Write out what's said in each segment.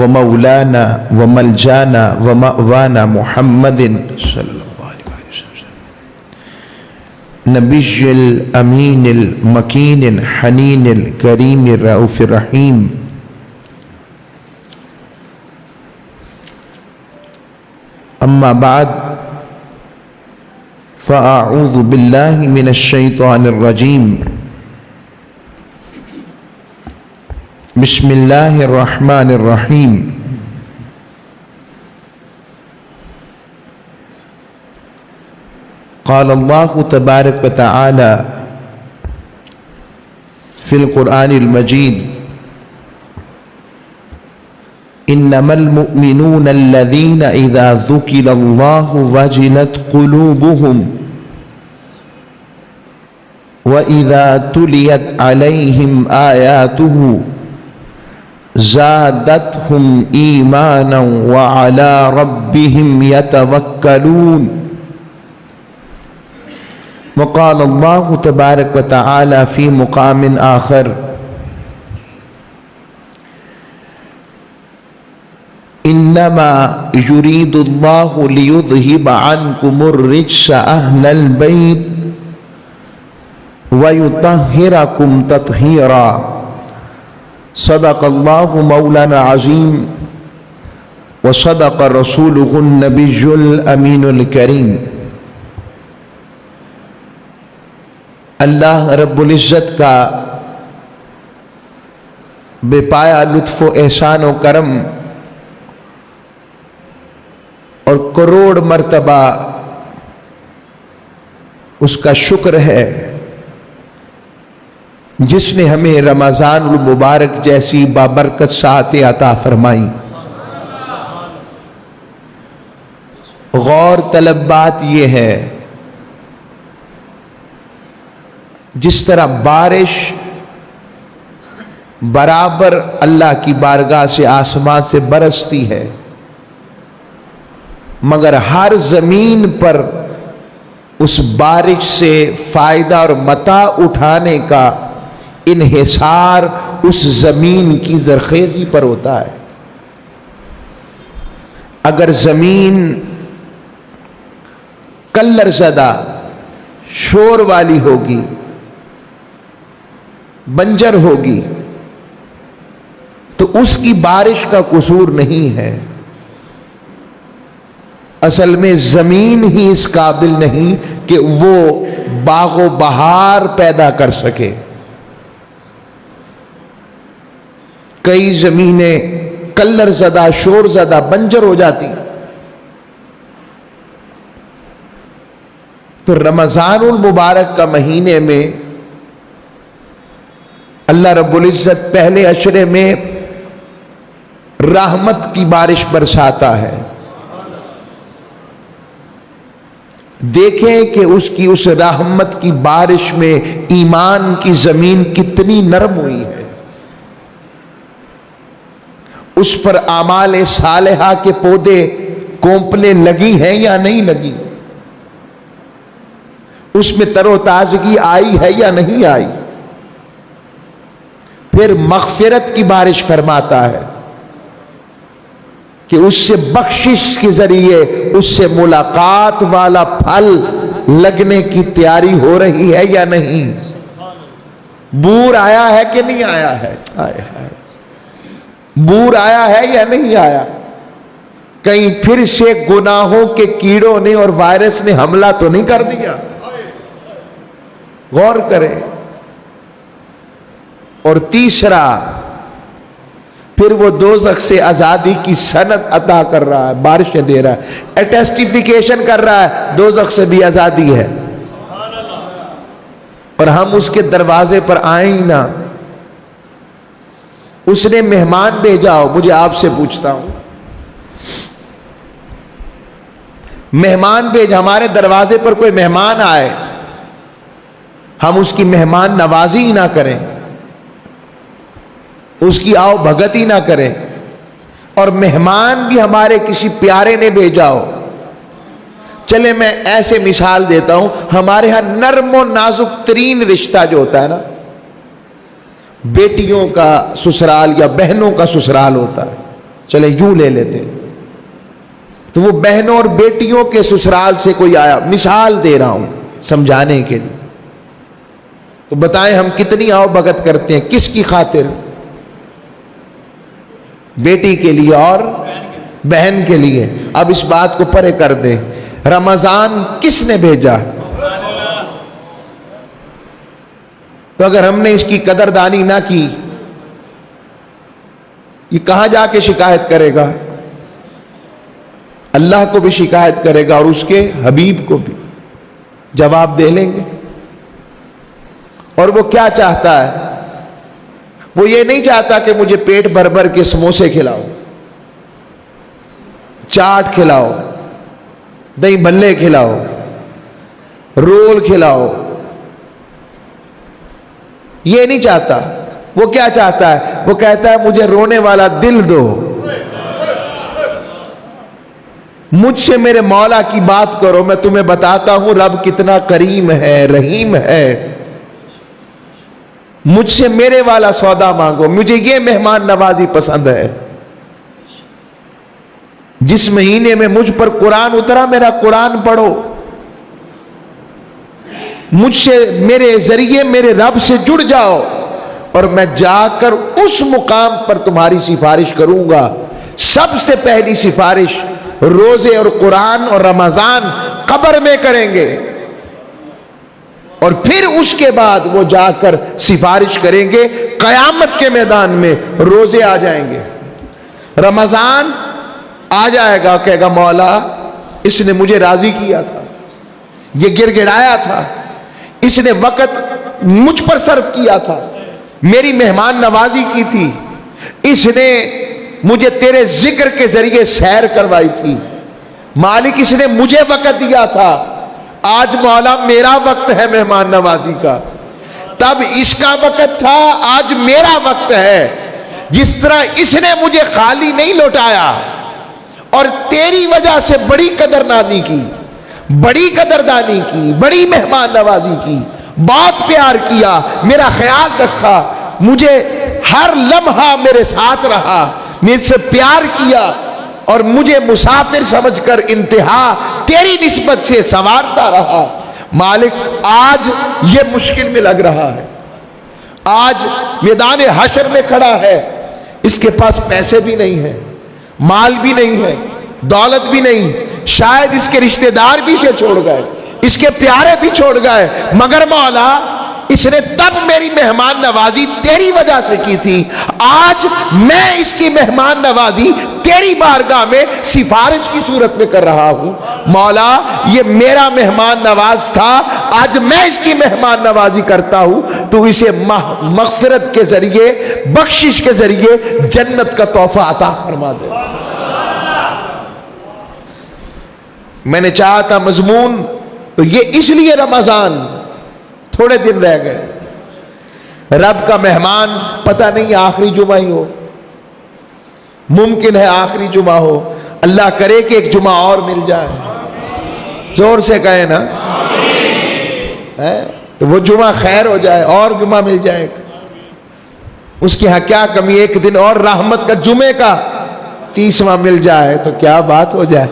ومولانا وملجانا ومأوانا محمد صلی اللہ علیہ وسلم نبی الامین المکین الحنین الکریم الرؤوف الرحیم اما بعد فاعوذ باللہ من الشیطان الرجیم بسم اللہ الرحمن الرحیم قال اللہ تبارک وتعالی فی القرآن المجید انما المؤمنون الذین اذا ذکر اللہ وجلت قلوبهم وَإِذَا تُلِيَتْ عَلَيْهِمْ آيَاتُهُ زَادَتْهُمْ إِيمَانًا وَعَلَى رَبِّهِمْ يَتَوَكَّلُونَ وقال الله تبارك وتعالى في مقام آخر إنما يريد الله ليذهب عنكم الرجس أهل البيت وَيُطَهِّرَكُمْ تَطْهِيرًا صدق اللہ مولانا عظیم وصدق رسولہ النبی الامین الکریم۔ اللہ رب العزت کا بے پایا لطف و احسان و کرم اور کروڑ مرتبہ اس کا شکر ہے جس نے ہمیں رمضان المبارک جیسی بابرکت ساعتیں عطا فرمائی۔ غور طلب بات یہ ہے جس طرح بارش برابر اللہ کی بارگاہ سے آسمان سے برستی ہے، مگر ہر زمین پر اس بارش سے فائدہ اور متاع اٹھانے کا انحصار اس زمین کی زرخیزی پر ہوتا ہے۔ اگر زمین کلر زدہ شور والی ہوگی، بنجر ہوگی، تو اس کی بارش کا قصور نہیں ہے، اصل میں زمین ہی اس قابل نہیں کہ وہ باغ و بہار پیدا کر سکے۔ کئی زمینیں کلر زدہ شور زدہ بنجر ہو جاتی، تو رمضان المبارک کا مہینے میں اللہ رب العزت پہلے عشرے میں رحمت کی بارش برساتا ہے۔ دیکھیں کہ اس رحمت کی بارش میں ایمان کی زمین کتنی نرم ہوئی ہے، اس پر اعمال صالحہ کے پودے کونپلیں لگی ہیں یا نہیں لگی، اس میں تر و تازگی آئی ہے یا نہیں آئی۔ پھر مغفرت کی بارش فرماتا ہے کہ اس سے بخشش کے ذریعے اس سے ملاقات والا پھل لگنے کی تیاری ہو رہی ہے یا نہیں۔ بور آیا ہے کہ نہیں آیا ہے؟ بور آیا ہے یا نہیں آیا؟ کہیں پھر سے گناہوں کے کیڑوں نے اور وائرس نے حملہ تو نہیں کر دیا؟ غور کریں۔ اور تیسرا، پھر وہ دوزخ سے آزادی کی سند عطا کر رہا ہے، بارشیں دے رہا ہے، اٹیسٹیفیکیشن کر رہا ہے دوزخ سے بھی آزادی ہے، اور ہم اس کے دروازے پر آئیں ہی نہ۔ اس نے مہمان بھیجا ہو، مجھے آپ سے پوچھتا ہوں، مہمان بھیج، ہمارے دروازے پر کوئی مہمان آئے، ہم اس کی مہمان نوازی ہی نہ کریں، اس کی آؤ بھگت ہی نہ کریں، اور مہمان بھی ہمارے کسی پیارے نے بھیجا ہو۔ چلے میں ایسے مثال دیتا ہوں، ہمارے ہاں نرم و نازک ترین رشتہ جو ہوتا ہے نا، بیٹیوں کا سسرال یا بہنوں کا سسرال ہوتا ہے، چلے یوں لے لیتے. تو وہ بہنوں اور بیٹیوں کے سسرال سے کوئی آیا, مثال دے رہا ہوں سمجھانے کے لیے, تو بتائیں ہم کتنی آؤ بھگت کرتے ہیں, کس کی خاطر؟ بیٹی کے لیے اور بہن کے لیے. اب اس بات کو پرے کر دیں, رمضان کس نے بھیجا؟ تو اگر ہم نے اس کی قدردانی نہ کی, یہ کہاں جا کے شکایت کرے گا؟ اللہ کو بھی شکایت کرے گا اور اس کے حبیب کو بھی جواب دے لیں گے. اور وہ کیا چاہتا ہے؟ وہ یہ نہیں چاہتا کہ مجھے پیٹ بھر بھر کے سموسے کھلاؤ, چاٹ کھلاؤ, دہی بھلے کھلاؤ, رول کھلاؤ. یہ نہیں چاہتا. وہ کیا چاہتا ہے؟ وہ کہتا ہے مجھے رونے والا دل دو, مجھ سے میرے مولا کی بات کرو, میں تمہیں بتاتا ہوں رب کتنا کریم ہے, رحیم ہے. مجھ سے میرے والا سودا مانگو, مجھے یہ مہمان نوازی پسند ہے. جس مہینے میں مجھ پر قرآن اترا, میرا قرآن پڑھو. مجھ سے میرے ذریعے میرے رب سے جڑ جاؤ, اور میں جا کر اس مقام پر تمہاری سفارش کروں گا. سب سے پہلی سفارش روزے اور قرآن اور رمضان قبر میں کریں گے, اور پھر اس کے بعد وہ جا کر سفارش کریں گے قیامت کے میدان میں. روزے آ جائیں گے, رمضان آ جائے گا, کہے گا مولا اس نے مجھے راضی کیا تھا, یہ گر گڑایا تھا, اس نے وقت مجھ پر صرف کیا تھا, میری مہمان نوازی کی تھی, اس نے مجھے تیرے ذکر کے ذریعے سیر کروائی تھی. مالک اس نے مجھے وقت دیا تھا, آج مولا میرا وقت ہے مہمان نوازی کا. تب اس کا وقت تھا, آج میرا وقت ہے. جس طرح اس نے مجھے خالی نہیں لوٹایا اور تیری وجہ سے بڑی قدردانی کی, بڑی قدردانی کی, بڑی مہمان نوازی کی, بہت پیار کیا, میرا خیال رکھا, مجھے ہر لمحہ میرے ساتھ رہا, مجھ سے پیار کیا, اور مجھے مسافر سمجھ کر انتہا تیری نسبت سے سنوارتا رہا. مالک آج یہ مشکل میں لگ رہا ہے, آج میدان حشر میں کھڑا ہے, اس کے پاس پیسے بھی نہیں ہیں, مال بھی نہیں ہے, دولت بھی نہیں, شاید اس کے رشتہ دار بھی اسے چھوڑ گئے, اس کے پیارے بھی چھوڑ گئے, مگر مولا اس نے تب میری مہمان نوازی تیری وجہ سے کی تھی. آج میں اس کی مہمان نوازی تیری بارگاہ میں سفارش کی صورت میں کر رہا ہوں. مولا یہ میرا مہمان نواز تھا, آج میں اس کی مہمان نوازی کرتا ہوں, تو اسے مغفرت کے ذریعے, بخشش کے ذریعے جنت کا تحفہ عطا فرما دے. میں نے چاہا تھا مضمون تو یہ اس لیے رمضان تھوڑے دن رہ گئے, رب کا مہمان پتہ نہیں آخری جمعہ ہی ہو, ممکن ہے آخری جمعہ ہو, اللہ کرے کہ ایک جمعہ اور مل جائے. زور سے کہیں نا, تو وہ جمعہ خیر ہو جائے, اور جمعہ مل جائے. اس کی ہاں کیا کمی, ایک دن اور رحمت کا جمعے کا 30واں مل جائے تو کیا بات ہو جائے.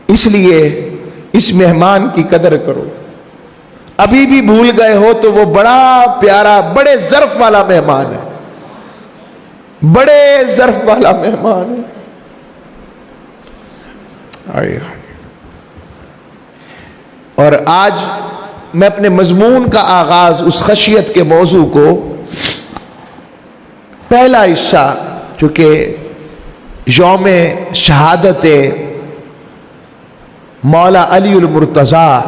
اس لیے اس مہمان کی قدر کرو. ابھی بھی بھول گئے ہو تو وہ بڑا پیارا, بڑے ظرف والا مہمان ہے, بڑے ظرف والا مہمان ہے. اور آج میں اپنے مضمون کا آغاز اس خشیت کے موضوع کو, پہلا حصہ چونکہ یوم شہادت مولا علی المرتضیٰ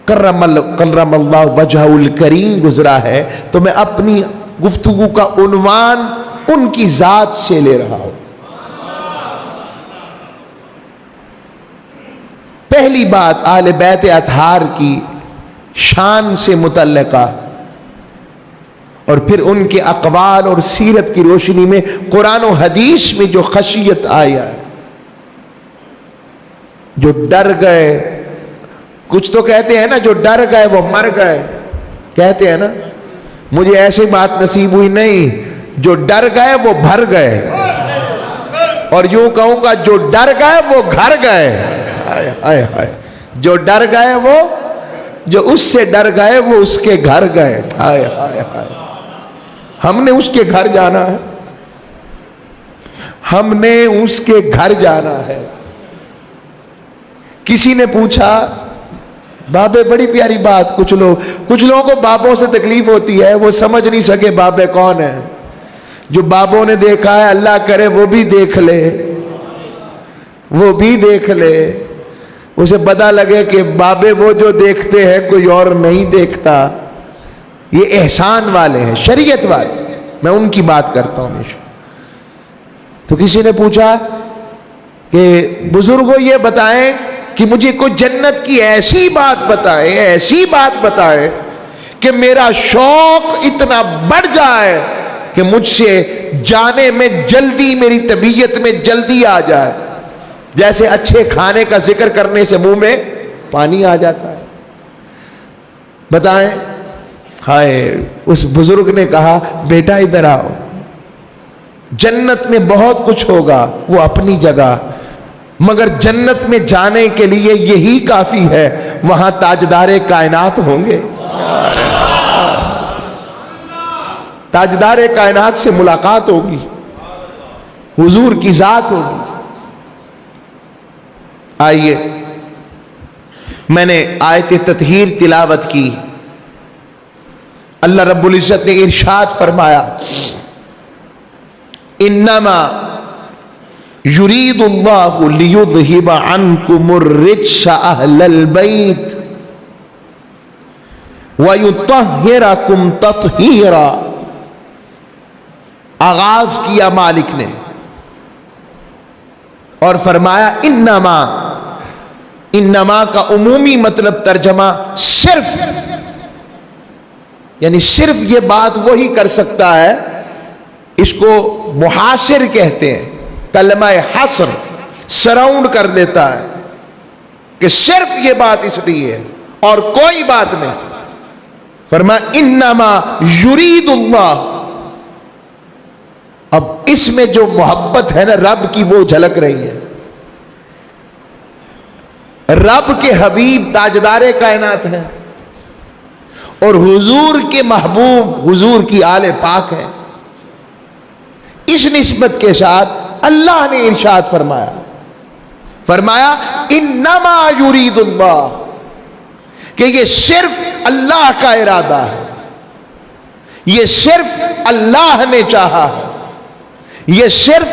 کرم اللہ وجہ الکریم گزرا ہے, تو میں اپنی گفتگو کا عنوان ان کی ذات سے لے رہا ہوں. پہلی بات اہل بیت اطہار کی شان سے متعلقہ, اور پھر ان کے اقوال اور سیرت کی روشنی میں قرآن و حدیث میں جو خشیت آیا ہے, جو ڈر گئے. کچھ تو کہتے ہیں نا جو ڈر گئے وہ مر گئے, کہتے ہیں نا. مجھے ایسی بات نصیب ہوئی نہیں, جو ڈر گئے وہ بھر گئے، اور یوں کہوں گا جو ڈر گئے وہ گھر گئے. ہائے ہائے ہائے. جو ڈر گئے وہ، جو اس سے ڈر گئے وہ اس کے گھر گئے. ہائے ہائے ہائے. ہم نے اس کے گھر جانا ہے، ہم نے اس کے گھر جانا ہے. کسی نے پوچھا بابے، بڑی پیاری بات، کچھ لوگوں کو بابوں سے تکلیف ہوتی ہے، وہ سمجھ نہیں سکے بابے کون ہے. جو بابوں نے دیکھا ہے اللہ کرے وہ بھی دیکھ لے، وہ بھی دیکھ لے، اسے پتہ لگے کہ بابے وہ جو دیکھتے ہیں کوئی اور نہیں دیکھتا. یہ احسان والے ہیں، شریعت والے، میں ان کی بات کرتا ہوں ہمیشہ. تو کسی نے پوچھا کہ بزرگوں یہ بتائیں کہ مجھے کوئی جنت کی ایسی بات بتائے، ایسی بات بتائے کہ میرا شوق اتنا بڑھ جائے کہ مجھ سے جانے میں جلدی، میری طبیعت میں جلدی آ جائے. جیسے اچھے کھانے کا ذکر کرنے سے منہ میں پانی آ جاتا ہے. بتائیں. ہائے. اس بزرگ نے کہا بیٹا ادھر آؤ، جنت میں بہت کچھ ہوگا وہ اپنی جگہ، مگر جنت میں جانے کے لیے یہی کافی ہے، وہاں تاجدار کائنات ہوں گے. تاجدار کائنات سے ملاقات ہوگی، حضور کی ذات ہوگی. آئیے، میں نے آیت تطہیر تلاوت کی. اللہ رب العزت نے ارشاد فرمایا انما یرید اللہ لیذہب عنکم الرجس اہل البیت ویطہرکم تطہیرا. آغاز کیا مالک نے اور فرمایا انما. انما کا عمومی مطلب ترجمہ صرف، یعنی صرف یہ بات وہی کر سکتا ہے، اس کو محاصر کہتے ہیں، کلمہ حصر، سراؤنڈ کر دیتا ہے کہ صرف یہ بات اس لیے ہے اور کوئی بات نہیں. فرمایا انما یرید اللہ. اب اس میں جو محبت ہے نا رب کی وہ جھلک رہی ہے. رب کے حبیب تاجدار کائنات ہیں اور حضور کے محبوب حضور کی آل پاک ہے. اس نسبت کے ساتھ اللہ نے ارشاد فرمایا انما یرید اللہ، کہ یہ صرف اللہ کا ارادہ ہے، یہ صرف اللہ نے چاہا ہے، یہ صرف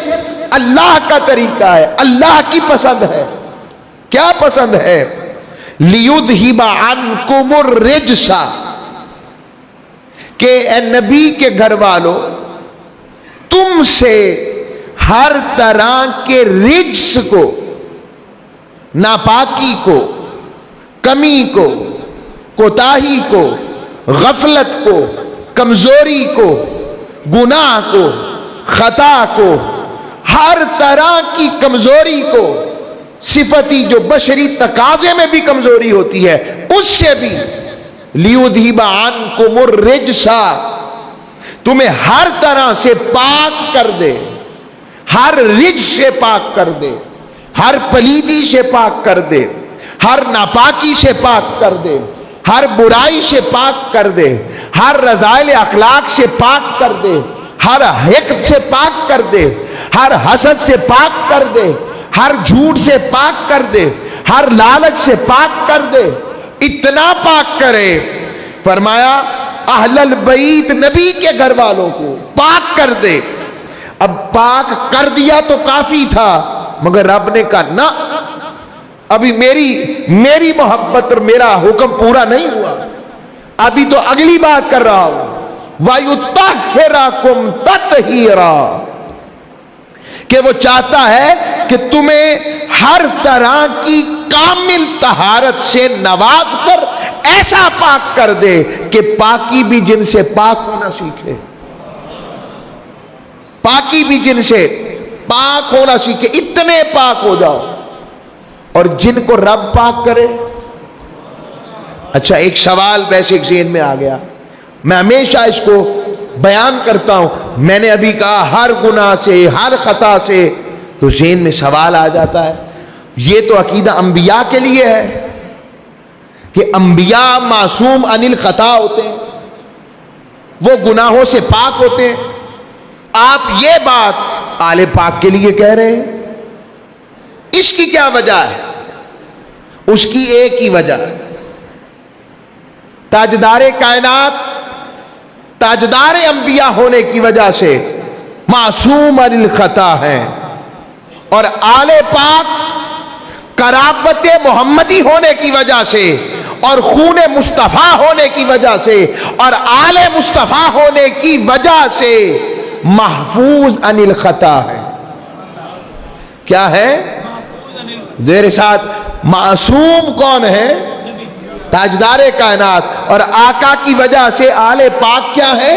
اللہ کا طریقہ ہے، اللہ کی پسند ہے. کیا پسند ہے؟ لیذہب عنکم الرجس، کہ اے نبی کے گھر والوں تم سے ہر طرح کے رجس کو، ناپاکی کو، کمی کو، کوتاہی کو، غفلت کو، کمزوری کو، گناہ کو، خطا کو، ہر طرح کی کمزوری کو، صفتی جو بشری تقاضے میں بھی کمزوری ہوتی ہے اس سے بھی، لیذہب عنکم الرجس، تمہیں ہر طرح سے پاک کر دے، ہر رجس سے پاک کر دے، ہر پلیدی سے پاک کر دے، ہر ناپاکی سے پاک کر دے، ہر برائی سے پاک کر دے، ہر رذائل اخلاق سے پاک کر دے، ہر حقد سے پاک کر دے، ہر حسد سے پاک کر دے، ہر جھوٹ سے پاک کر دے، ہر لالچ سے پاک کر دے. اتنا پاک کرے. فرمایا اہل البیت، نبی کے گھر والوں کو پاک کر دے. اب پاک کر دیا تو کافی تھا، مگر رب نے کہا نہ، ابھی میری محبت اور میرا حکم پورا نہیں ہوا، ابھی تو اگلی بات کر رہا ہوں. وَيُطَهِّرَكُمْ تَطْهِيرًا، کہ وہ چاہتا ہے کہ تمہیں ہر طرح کی کامل طہارت سے نواز کر ایسا پاک کر دے کہ پاکی بھی جن سے پاک ہونا سیکھے، پاکی بھی جن سے پاک ہونا سیکھے. اتنے پاک ہو جاؤ اور جن کو رب پاک کرے. اچھا ایک سوال ویسے ذہن میں آ گیا، میں ہمیشہ اس کو بیان کرتا ہوں. میں نے ابھی کہا ہر گناہ سے، ہر خطا سے، تو ذہن میں سوال آ جاتا ہے، یہ تو عقیدہ انبیاء کے لیے ہے کہ انبیاء معصوم عن الخطا ہوتے ہیں، وہ گناہوں سے پاک ہوتے ہیں، آپ یہ بات آل پاک کے لیے کہہ رہے ہیں، اس کی کیا وجہ ہے؟ اس کی ایک ہی وجہ، تاجدار کائنات، تاجدار انبیاء ہونے کی وجہ سے معصوم عن الخطا ہیں، اور آل پاک قرابت محمدی ہونے کی وجہ سے اور خون مصطفیٰ ہونے کی وجہ سے اور آل مصطفیٰ ہونے کی وجہ سے محفوظ عن الخطا ہے۔ کیا ہے؟ دیر ساتھ، معصوم کون ہے؟ تاجدار کائنات، اور آقا کی وجہ سے آل پاک کیا ہے؟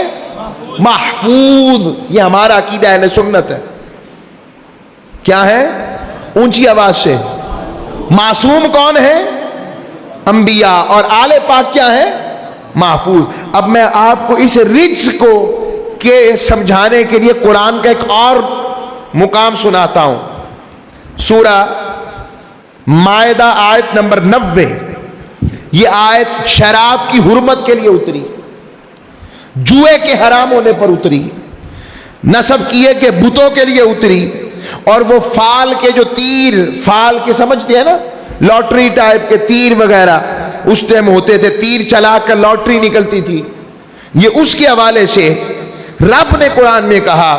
محفوظ۔ یہ ہمارا عقیدہ اہل سنت ہے۔ کیا ہے؟ اونچی آواز سے، معصوم کون ہے؟ انبیاء، اور آل پاک کیا ہے؟ محفوظ۔ اب میں آپ کو اس رجس کو کہ سمجھانے کے لیے قرآن کا ایک اور مقام سناتا ہوں۔ سورہ مائدہ آیت نمبر 90، یہ آیت شراب کی حرمت کے لیے اتری، جوئے کے حرام ہونے پر اتری، نسب کیے کہ بتوں کے لیے اتری، اور وہ فال کے جو تیر، فال کے سمجھتے ہیں نا، لاٹری ٹائپ کے تیر وغیرہ اس ٹائم ہوتے تھے، تیر چلا کر لاٹری نکلتی تھی، یہ اس کے حوالے سے رب نے قرآن میں کہا،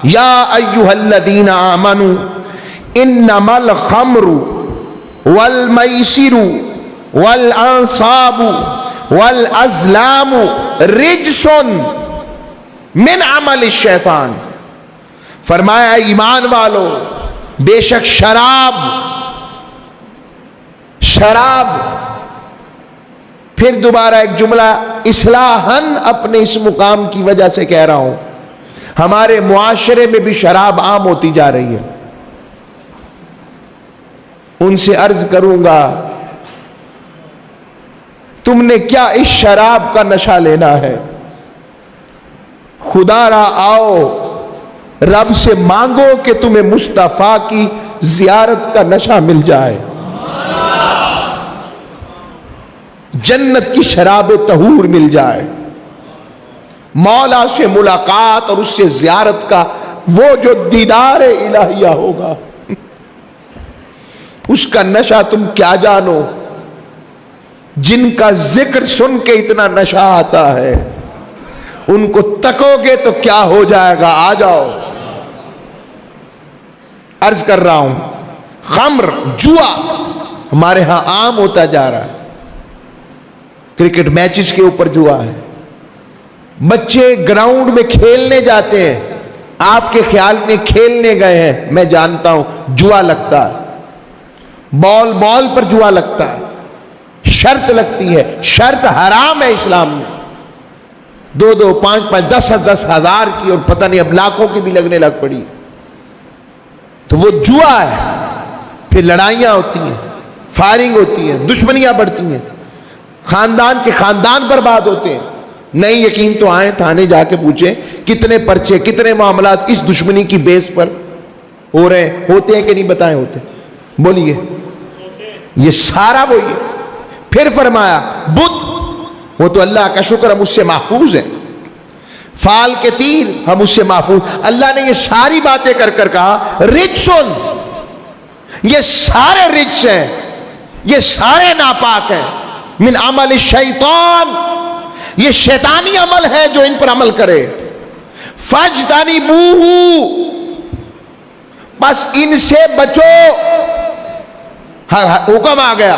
یا ایھا الذین آمنوا انما الخمر والمیسر والانصاب والازلام رجس من عمل الشیطان۔ فرمایا ایمان والو، بے شک شراب، پھر دوبارہ ایک جملہ اصلاحاً اپنے اس مقام کی وجہ سے کہہ رہا ہوں، ہمارے معاشرے میں بھی شراب عام ہوتی جا رہی ہے۔ ان سے عرض کروں گا، تم نے کیا اس شراب کا نشہ لینا ہے؟ خدا را آؤ، رب سے مانگو کہ تمہیں مصطفیٰ کی زیارت کا نشہ مل جائے، جنت کی شراب طہور مل جائے، مولا سے ملاقات اور اس سے زیارت کا وہ جو دیدار الہیہ ہوگا، اس کا نشہ تم کیا جانو؟ جن کا ذکر سن کے اتنا نشہ آتا ہے، ان کو تکو گے تو کیا ہو جائے گا؟ آ جاؤ۔ عرض کر رہا ہوں، خمر، جوا ہمارے ہاں عام ہوتا جا رہا ہے، کرکٹ میچز کے اوپر جوا ہے، بچے گراؤنڈ میں کھیلنے جاتے ہیں، آپ کے خیال میں کھیلنے گئے ہیں، میں جانتا ہوں جوا لگتا ہے، بال پر جوا لگتا ہے، شرط لگتی ہے، شرط حرام ہے اسلام میں، 2 5 10 ہزار کی، اور پتہ نہیں اب لاکھوں کی بھی لگنے لگ پڑی، تو وہ جوا ہے۔ پھر لڑائیاں ہوتی ہیں، فائرنگ ہوتی ہے، دشمنیاں بڑھتی ہیں، خاندان کے خاندان برباد ہوتے ہیں۔ نہیں یقین تو آئیں تھانے جا کے پوچھیں کتنے پرچے، کتنے معاملات اس دشمنی کی بیس پر ہو رہے ہیں، ہوتے ہیں کہ نہیں؟ بتائیں ہوتے؟ بولیے۔ یہ سارا وہی ہے۔ پھر فرمایا بت، وہ تو اللہ کا شکر ہم اس سے محفوظ ہیں، فال کے تیر ہم اس سے محفوظ۔ اللہ نے یہ ساری باتیں کر کر کہا رجسن، یہ سارے رجس ہیں، یہ سارے ناپاک ہیں، من عمل الشیطان، یہ شیطانی عمل ہے جو ان پر عمل کرے، فاجتنبوہ، بس ان سے بچو۔ حکم آ گیا،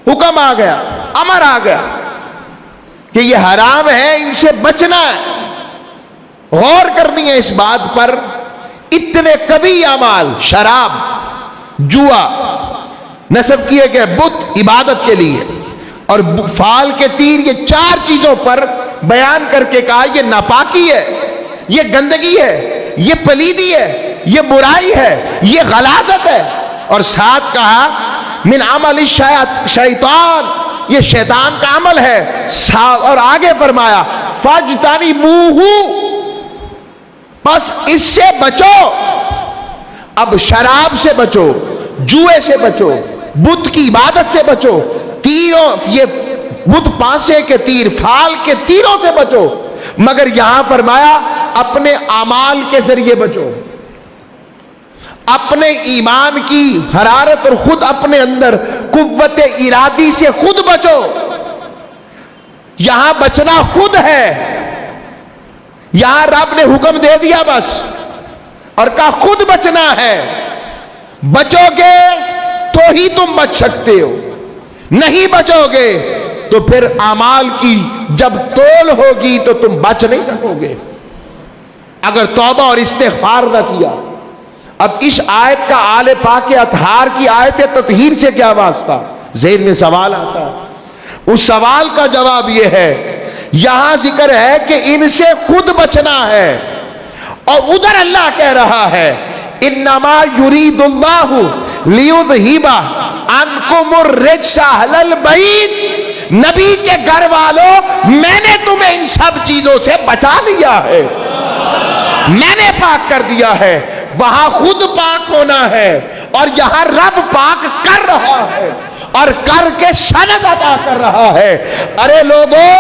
حکم آ گیا، امر آ گیا کہ یہ حرام ہے، ان سے بچنا ہے۔ غور کرنی ہے اس بات پر، اتنے کبھی اعمال، شراب، جوا، نسب کیے گئے بت عبادت کے لیے، اور فال کے تیر، یہ 4 چیزوں پر بیان کر کے کہا یہ ناپاکی ہے، یہ گندگی ہے، یہ پلیدی ہے، یہ برائی ہے، یہ غلاظت ہے، اور ساتھ کہا من عمل الشیطان، یہ شیطان کا عمل ہے، اور آگے فرمایا فاجتنبوہ، بس اس سے بچو. اب شراب سے بچو, جوئے سے بچو, بت کی عبادت سے بچو, تیروں, یہ بت پانسے کے تیر, فال کے تیروں سے بچو. مگر یہاں فرمایا اپنے اعمال کے ذریعے بچو, اپنے ایمان کی حرارت اور خود اپنے اندر قوت ارادی سے خود بچو. یہاں بچنا خود ہے. یہاں رب نے حکم دے دیا بس, اور کہا خود بچنا ہے. بچو گے تو ہی تم بچ سکتے ہو, نہیں بچو گے تو پھر اعمال کی جب تول ہوگی تو تم بچ نہیں سکو گے اگر توبہ اور استغفار نہ کیا. اب اس آیت کا آل پاک اطہار کی آیت تطہیر سے کیا واسطہ؟ ذہن میں سوال آتا ہے. اس سوال کا جواب یہ ہے, یہاں ذکر ہے کہ ان سے خود بچنا ہے, اور ادھر اللہ کہہ رہا ہے انما یرید اللہ لیذہب عنکم الرجس اہل البیت. نبی کے گھر والوں, میں نے تمہیں ان سب چیزوں سے بچا لیا ہے, میں نے پاک کر دیا ہے. وہاں خود پاک ہونا ہے, اور یہاں رب پاک کر رہا ہے, اور کر کے سند عطا کر رہا ہے. ارے لوگوں,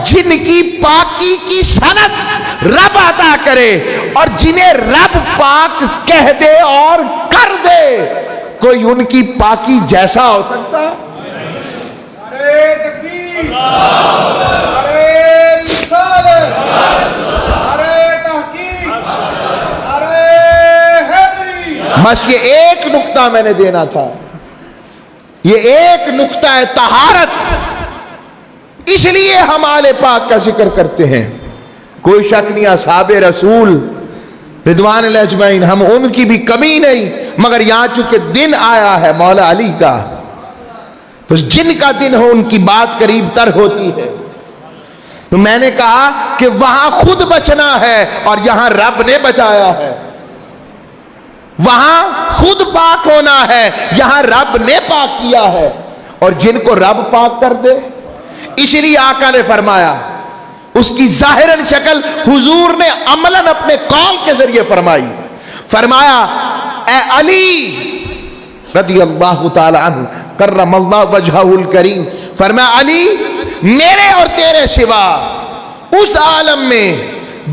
جن کی پاکی کی سند رب عطا کرے اور جنہیں رب پاک کہہ دے اور کر دے, کوئی ان کی پاکی جیسا ہو سکتا ہے؟ ارے تکبیر, ارے رسالت, ارے تحقیق, ارے حیدری. بس یہ ایک نقطہ میں نے دینا تھا, یہ ایک نقطہ ہے طہارت. اس لیے ہم آل پاک کا ذکر کرتے ہیں. کوئی شک نہیں, اصحاب رسول رضوان اللہ اجمعین, ہم ان کی بھی کمی نہیں, مگر یہاں چونکہ دن آیا ہے مولا علی کا, تو جن کا دن ہو ان کی بات قریب تر ہوتی ہے. تو میں نے کہا کہ وہاں خود بچنا ہے اور یہاں رب نے بچایا ہے. وہاں خود پاک ہونا ہے, یہاں رب نے پاک کیا ہے. اور جن کو رب پاک کر دے, اس لیے آقا نے فرمایا, اس کی ظاہراً شکل حضور نے عملاً اپنے قول کے ذریعے فرمائی. فرمایا اے علی رضی اللہ تعالی عنہ کرم اللہ وجہہ الکریم, فرمایا علی, میرے اور تیرے سوا اس عالم میں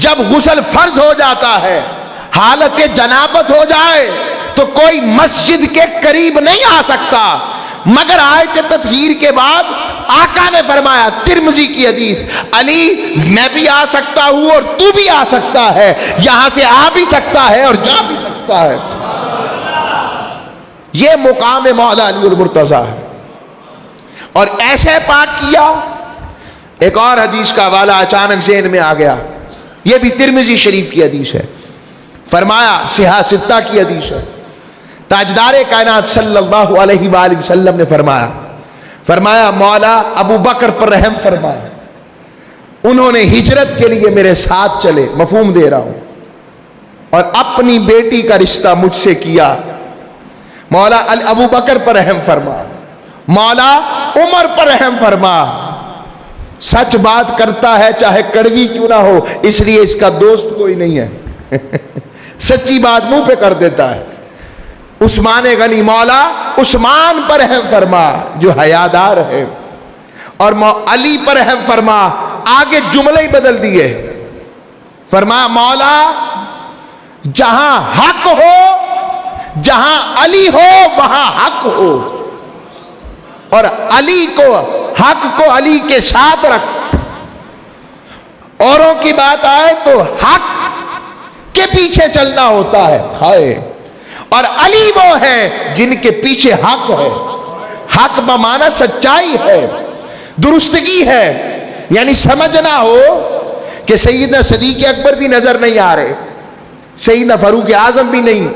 جب غسل فرض ہو جاتا ہے, حالت جنابت ہو جائے, تو کوئی مسجد کے قریب نہیں آ سکتا. مگر آیت تطہیر کے بعد آقا نے فرمایا, ترمذی کی حدیث, علی میں بھی آ سکتا ہوں اور تو بھی آ سکتا ہے, یہاں سے آ بھی سکتا ہے اور جا بھی سکتا ہے. یہ مقام مولا علی المرتضیٰ ہے. اور ایسے پاک کیا. ایک اور حدیث کا حوالہ اچانک ذہن میں آ گیا, یہ بھی ترمذی شریف کی حدیث ہے. فرمایا, صحاح ستہ کی حدیث ہے, تاجدار کائنات صلی اللہ علیہ وآلہ وسلم نے فرمایا مولا ابو بکر پر رحم فرمایا, انہوں نے ہجرت کے لیے میرے ساتھ چلے, مفہوم دے رہا ہوں, اور اپنی بیٹی کا رشتہ مجھ سے کیا. مولا ابو بکر پر رحم فرما, مولا عمر پر رحم فرما. سچ بات کرتا ہے چاہے کڑوی کیوں نہ ہو, اس لیے اس کا دوست کوئی نہیں ہے. سچی بات منہ پہ کر دیتا ہے. عثمان غنی, مولا عثمان پر رحم فرما جو حیادار ہے, اور علی پر رحم فرما. آگے جملے ہی بدل دیے, فرمایا مولا جہاں حق ہو, جہاں علی ہو وہاں حق ہو, اور علی کو, حق کو علی کے ساتھ رکھ. اوروں کی بات آئے تو حق کے پیچھے چلنا ہوتا ہے کھائے, اور علی وہ ہے جن کے پیچھے حق ہے. حق بمانا سچائی ہے, درستگی ہے. یعنی سمجھنا ہو کہ سیدنا صدیق اکبر بھی نظر نہیں آ رہے, سیدنا فاروق اعظم بھی نہیں,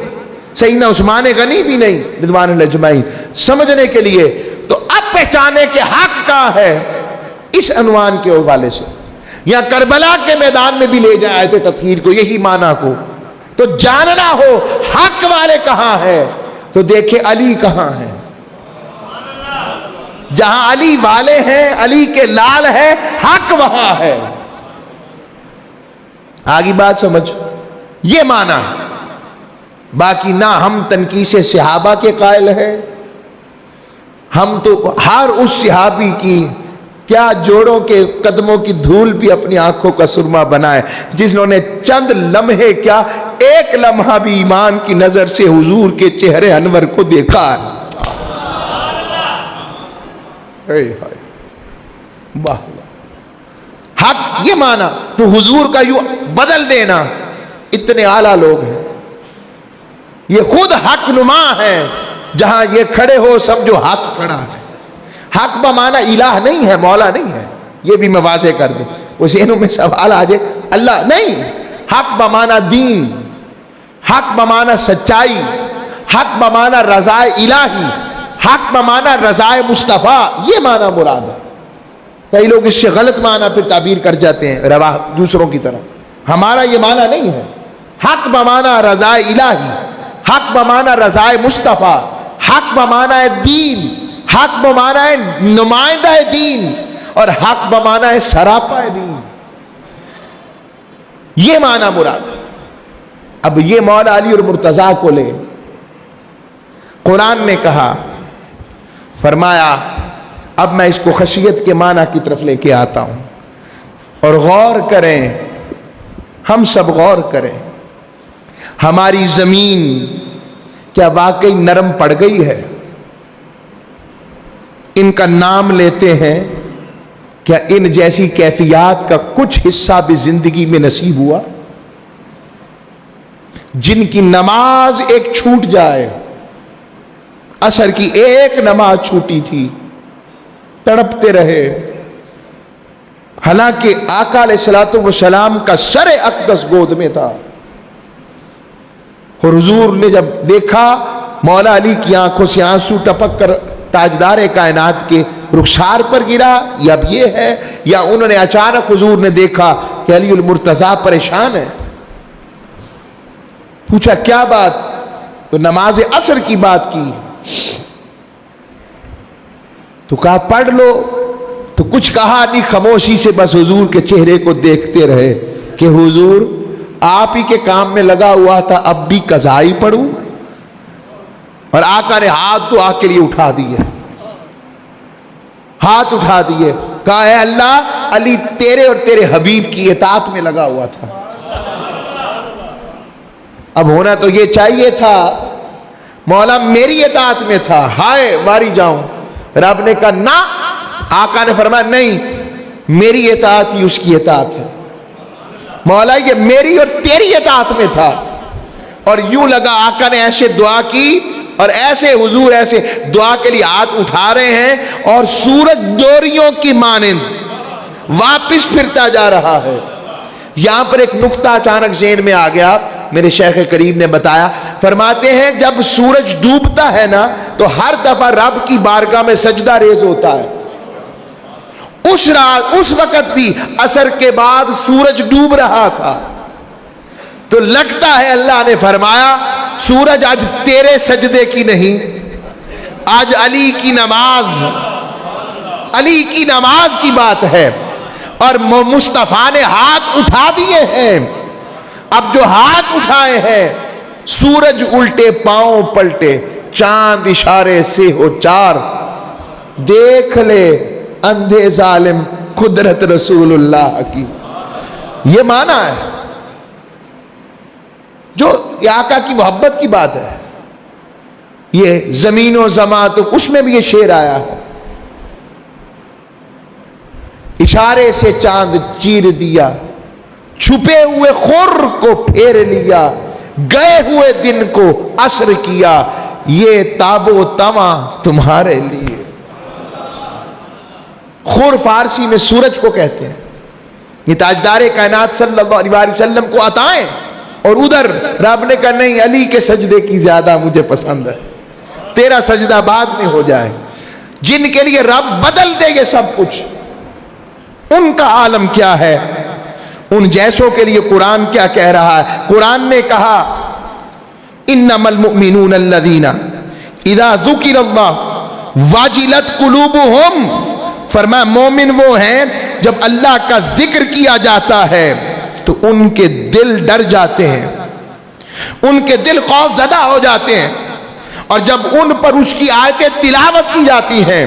سیدنا عثمان غنی بھی نہیں رضوان اللہ اجمعین, سمجھنے کے لیے تو اب پہچانے کہ حق کہاں ہے, اس عنوان کے حوالے سے. یا کربلا کے میدان میں بھی لے جائے آیت تطہیر کو, یہی معنی کو, تو جاننا ہو حق والے کہاں ہیں, تو دیکھے علی کہاں ہیں. جہاں علی والے ہیں, علی کے لال ہے, حق وہاں ہے. آگی بات سمجھ. یہ معنی ہے. باقی نہ ہم تنقیس صحابہ کے قائل ہیں، ہم تو ہر اس صحابی کی کیا جوڑوں کے قدموں کی دھول بھی اپنی آنکھوں کا سرما بنائے جنہوں نے چند لمحے کیا ایک لمحہ بھی ایمان کی نظر سے حضور کے چہرے انور کو دیکھا ہے. حق یہ مانا تو حضور کا یوں بدل دینا. اتنے اعلیٰ لوگ ہیں، یہ خود حق نما ہے، جہاں یہ کھڑے ہو سمجھو حق کھڑا ہے. حق بمانا الہ نہیں ہے، مولا نہیں ہے، یہ بھی میں واضح کر دوں. وہ ذہنوں میں سوال آ جائے اللہ نہیں. حق بمانا دین، حق بمانا سچائی، حق بمانا رضائے الہی، حق بمانا رضائے مصطفیٰ، یہ معنی مراد ہے. کئی لوگ اس سے غلط معنی پھر تعبیر کر جاتے ہیں روا دوسروں کی طرح. ہمارا یہ معنی نہیں ہے. حق بمانا رضائے الہی، حق بمانا رضائے مصطفیٰ، حق بمانا ہے دین، حق بمانا ہے نمائندہ دین، اور حق بمانا ہے سراپا دین. یہ معنی مراد ہے. اب یہ مولا علی اور مرتضیٰ کو لے. قرآن نے کہا، فرمایا اب میں اس کو خشیت کے معنی کی طرف لے کے آتا ہوں، اور غور کریں، ہم سب غور کریں. ہماری زمین کیا واقعی نرم پڑ گئی ہے؟ ان کا نام لیتے ہیں، کیا ان جیسی کیفیات کا کچھ حصہ بھی زندگی میں نصیب ہوا؟ جن کی نماز ایک چھوٹ جائے، عصر کی ایک نماز چھوٹی تھی، تڑپتے رہے، حالانکہ آقا علیہ الصلوۃ والسلام کا سر اقدس گود میں تھا. اور حضور نے جب دیکھا مولا علی کی آنکھوں سے آنسو ٹپک کر تاجدار کائنات کے رخسار پر گرا، یا اب یہ ہے، یا انہوں نے اچانک حضور نے دیکھا کہ علی المرتضیٰ پریشان ہے، پوچھا کیا بات؟ تو نماز عصر کی بات کی. تو کہا پڑھ لو. تو کچھ کہا نہیں، خاموشی سے بس حضور کے چہرے کو دیکھتے رہے کہ حضور آپ ہی کے کام میں لگا ہوا تھا، اب بھی قضا ہی پڑھوں؟ اور آقا نے ہاتھ دعا کے لیے اٹھا دیے، ہاتھ اٹھا دیے، کہا اے اللہ، علی تیرے اور تیرے حبیب کی اطاعت میں لگا ہوا تھا. اب ہونا تو یہ چاہیے تھا مولا میری اطاعت میں تھا، ہائے ماری جاؤں. رب نے کہا نہ. آقا نے فرمایا نہیں، میری اطاعت ہی اس کی اطاعت ہے. مولا یہ میری اور تیری اطاعت میں تھا. اور یوں لگا آقا نے ایسے دعا کی، اور ایسے حضور ایسے دعا کے لیے ہاتھ اٹھا رہے ہیں، اور سورج ڈوریوں کی مانند واپس پھرتا جا رہا ہے. یہاں پر ایک نقطہ اچانک ذہن میں آ گیا، میرے شیخ کریم نے بتایا، فرماتے ہیں جب سورج ڈوبتا ہے نا تو ہر دفعہ رب کی بارگاہ میں سجدہ ریز ہوتا ہے. اس رات اس وقت بھی عصر کے بعد سورج ڈوب رہا تھا. تو لگتا ہے اللہ نے فرمایا سورج آج تیرے سجدے کی نہیں، آج علی کی نماز، علی کی نماز کی بات ہے. اور مصطفیٰ نے ہاتھ اٹھا دیے ہیں. اب جو ہاتھ اٹھائے ہیں، سورج الٹے پاؤں پلٹے، چاند اشارے سے ہو چار، دیکھ لے اندھے ظالم قدرت رسول اللہ کی. یہ معنی ہے جو آقا کی محبت کی بات ہے. یہ زمین و زمان، تو اس میں بھی یہ شعر آیا ہے، اشارے سے چاند چیر دیا، چھپے ہوئے خور کو پھیر لیا، گئے ہوئے دن کو عصر کیا، یہ تاب و تواں تمہارے لیے. خور فارسی میں سورج کو کہتے ہیں. یہ تاجدار کائنات صلی اللہ علیہ وسلم کو عطائیں، اور ادھر رب نے کہا نہیں، علی کے سجدے کی زیادہ مجھے پسند ہے، تیرا سجدہ بعد میں ہو جائے. جن کے لیے رب بدل دے یہ سب کچھ، ان کا عالم کیا ہے؟ ان جیسوں کے لیے قرآن کیا کہہ رہا ہے؟ قرآن نے کہا انما المؤمنون الذین اذا ذکر اللہ وجلت قلوبہم. فرمایا مومن وہ ہیں جب اللہ کا ذکر کیا جاتا ہے تو ان کے دل ڈر جاتے ہیں. ان کے دل خوف زدہ ہو جاتے ہیں، اور جب ان پر اس کی آیتیں تلاوت کی جاتی ہیں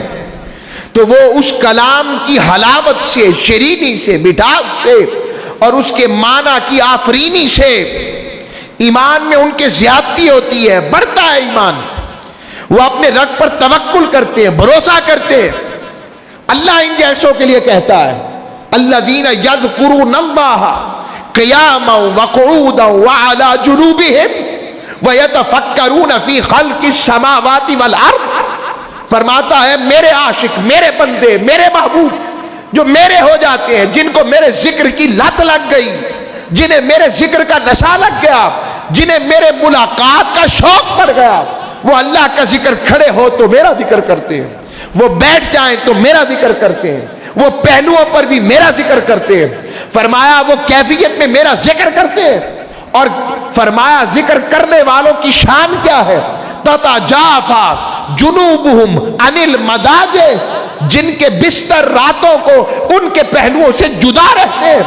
تو وہ اس کلام کی حلاوت سے، شیرینی سے، مٹھاس سے اور اس کے معنی کی آفرینی سے ایمان میں ان کے زیادتی ہوتی ہے، بڑھتا ہے ایمان۔ وہ اپنے رب پر توکل کرتے ہیں، بھروسہ کرتے ہیں۔ اللہ ان جیسوں کے لیے کہتا ہے الذین یذکرون اللہ قیاما وقعودا وعلی جنوبہم ویتفکرون فی خلق السماوات والارض، فرماتا ہے میرے عاشق، میرے بندے، میرے محبوب جو میرے ہو جاتے ہیں، جن کو میرے ذکر کی لت لگ گئی، جنہیں میرے ذکر کا نشہ لگ گیا، جنہیں میرے ملاقات کا شوق پڑ گیا، وہ اللہ کا ذکر کھڑے ہو تو میرا ذکر کرتے ہیں، وہ بیٹھ جائیں تو میرا ذکر کرتے ہیں، وہ پہلوؤں پر بھی میرا ذکر کرتے ہیں۔ فرمایا وہ کیفیت میں میرا ذکر کرتے ہیں، اور فرمایا ذکر کرنے والوں کی شان کیا ہے؟ تتجافا جنوبہم عن المضاجع، جن کے بستر راتوں کو ان کے پہلوؤں سے جدا رہتے ہیں۔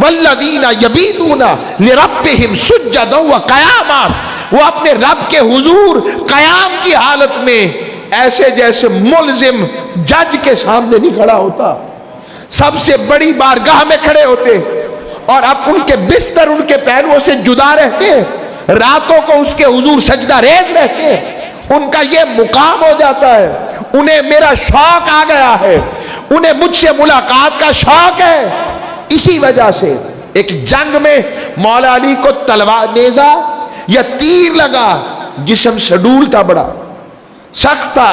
والذین یبیتون لربہم سجدا وقیاما، وہ اپنے رب کے حضور قیام کی حالت میں ایسے جیسے ملزم جج کے سامنے نہیں کھڑا ہوتا، سب سے بڑی بارگاہ میں کھڑے ہوتے، اور اب ان کے بستر ان کے پہلوؤں سے جدا رہتے ہیں، راتوں کو اس کے حضور سجدہ ریز رہتے ہیں۔ ان کا یہ مقام ہو جاتا ہے، انہیں میرا شوق آ گیا ہے، انہیں مجھ سے ملاقات کا شوق ہے۔ اسی وجہ سے ایک جنگ میں مولا علی کو تلوار، نیزہ یا تیر لگا، جسم سڈول تھا، بڑا سخت تھا،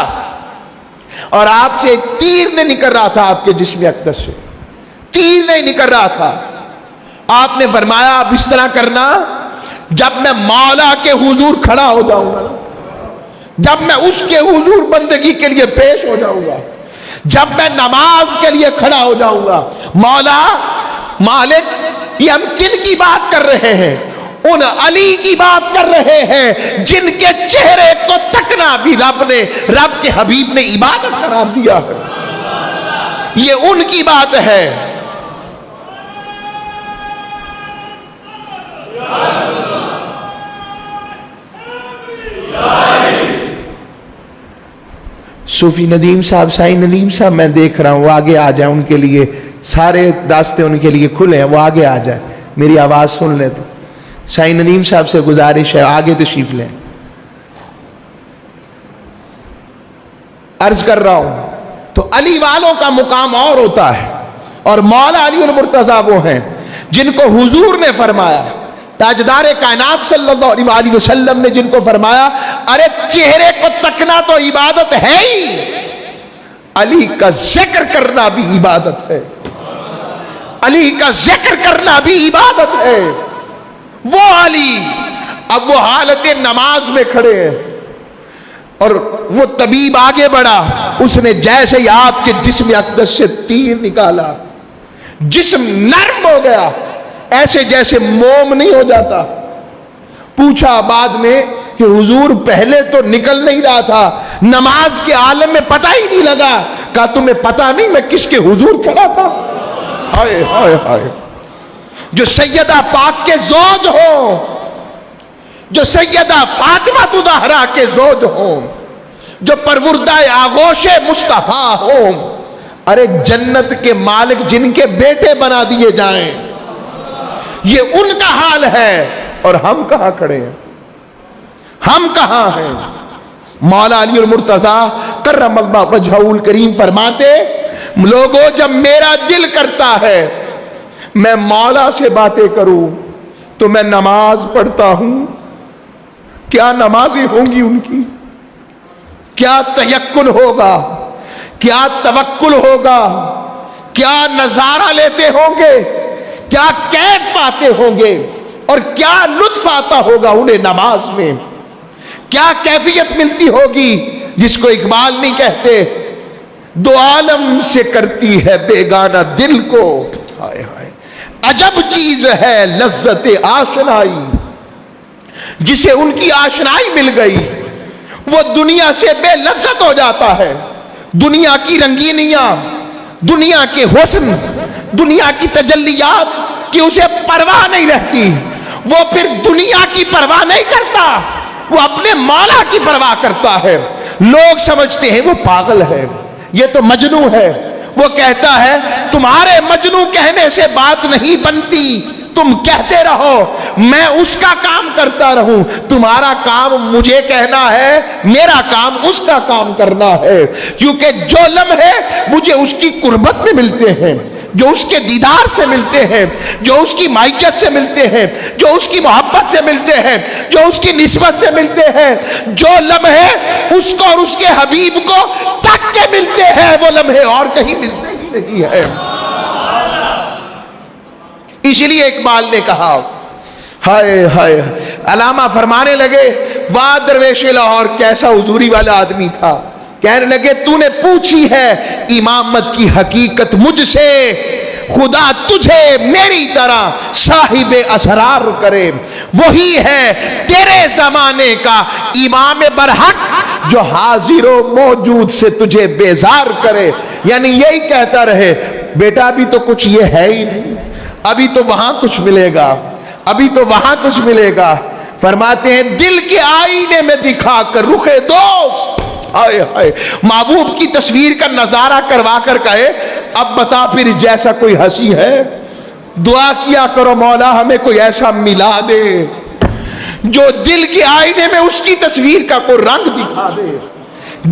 اور آپ سے تیر نہیں نکل رہا تھا، آپ کے جسم اقدس سے تیر نہیں نکل رہا تھا۔ آپ نے فرمایا اب اس طرح کرنا، جب میں مولا کے حضور کھڑا ہو جاؤں گا، جب میں اس کے حضور بندگی کے لیے پیش ہو جاؤں گا، جب میں نماز کے لیے کھڑا ہو جاؤں گا، مولا مالک، یہ ہم کن کی بات کر رہے ہیں؟ ان علی کی بات کر رہے ہیں جن کے چہرے کو تکنا بھی رب کے حبیب نے عبادت قرار دیا ہے۔ یہ ان کی بات ہے۔ صوفی ندیم صاحب، سائیں ندیم صاحب، میں دیکھ رہا ہوں وہ آگے آ جائیں، ان کے لیے سارے راستے ان کے لیے کھلے ہیں، وہ آگے آ جائیں، میری آواز سن لیں تو۔ سائیں ندیم صاحب سے گزارش ہے آگے تشریف لیں۔ عرض کر رہا ہوں تو علی والوں کا مقام اور ہوتا ہے، اور مولا علی المرتضیٰ وہ ہیں جن کو حضور نے فرمایا، تاجدار کائنات صلی اللہ علیہ وسلم نے جن کو فرمایا ارے چہرے کو تکنا تو عبادت ہے ہی، علی کا ذکر کرنا بھی عبادت ہے، علی کا ذکر کرنا بھی عبادت ہے۔ وہ علی اب وہ حالت نماز میں کھڑے ہیں، اور وہ طبیب آگے بڑھا، اس نے جیسے ہی آپ کے جسم اقدس سے تیر نکالا، جسم نرم ہو گیا، ایسے جیسے موم نہیں ہو جاتا۔ پوچھا بعد میں کہ حضور پہلے تو نکل نہیں رہا تھا، نماز کے عالم میں پتہ ہی نہیں لگا۔ کہا تمہیں پتہ نہیں میں کس کے حضور کھڑا تھا؟ ہائے ہائے ہائے، جو سیدہ پاک کے زوج ہوں، جو سیدہ فاطمہ زہرا کے زوج ہوں، جو پروردہ آغوش مصطفیٰ ہوں، ارے جنت کے مالک جن کے بیٹے بنا دیے جائیں، یہ ان کا حال ہے، اور ہم کہاں کھڑے ہیں؟ ہم کہاں ہیں؟ مولا علی المرتضیٰ کرم اللہ وجہہ الکریم فرماتے لوگوں جب میرا دل کرتا ہے میں مولا سے باتیں کروں تو میں نماز پڑھتا ہوں۔ کیا نمازیں ہوں گی ان کی، کیا تیقن ہوگا، کیا توکل ہوگا، کیا نظارہ لیتے ہوں گے، کیا کیف پاتے ہوں گے، اور کیا لطف آتا ہوگا انہیں نماز میں، کیا کیفیت ملتی ہوگی جس کو اقبال نہیں کہتے دو عالم سے کرتی ہے بیگانہ دل کو، ہائے ہائے عجب چیز ہے لذت آشنائی، جسے ان کی آشنائی مل گئی وہ دنیا سے بے لذت ہو جاتا ہے۔ دنیا کی رنگینیاں، دنیا کے حسن، دنیا کی تجلیات کی اسے پرواہ نہیں رہتی، وہ پھر دنیا کی پرواہ نہیں کرتا، وہ اپنے مولا کی پرواہ کرتا ہے۔ لوگ سمجھتے ہیں وہ پاگل ہے، یہ تو مجنوں ہے۔ وہ کہتا ہے تمہارے مجنوں کہنے سے بات نہیں بنتی، تم کہتے رہو، میں اس کا کام کرتا رہوں، تمہارا کام مجھے کہنا ہے، میرا کام اس کا کام کرنا ہے۔ کیونکہ جو لمحے مجھے اس کی قربت میں ملتے ہیں، جو اس کے دیدار سے ملتے ہیں، جو اس کی معیت سے ملتے ہیں، جو اس کی محبت سے ملتے ہیں، جو اس کی نسبت سے ملتے ہیں، جو لمحے اس کو اور اس کے حبیب کو تک کے ملتے ہیں، وہ لمحے اور کہیں ملتے ہی نہیں ہے۔ اس لیے اقبال نے کہا، ہائے ہائے، علامہ فرمانے لگے واہ درویش لاہور کیسا حضوری والا آدمی تھا۔ کہنے لگے تو نے پوچھی ہے امامت کی حقیقت مجھ سے، خدا تجھے میری طرح صاحب اسرار کرے، وہی ہے تیرے زمانے کا امام برحق جو حاضر و موجود سے تجھے بیزار کرے۔ یعنی یہی کہتا رہے بیٹا ابھی تو کچھ یہ ہے ہی نہیں، ابھی تو وہاں کچھ ملے گا، ابھی تو وہاں کچھ ملے گا۔ فرماتے ہیں دل کے آئینے میں دکھا کر رخ دوست، ہائے ہائے، محبوب کی تصویر کا نظارہ کروا کر کہے اب بتا پھر اس جیسا کوئی ہنسی ہے؟ دعا کیا کرو مولا ہمیں کوئی ایسا ملا دے جو دل کے آئینے میں اس کی تصویر کا کوئی رنگ دکھا دے،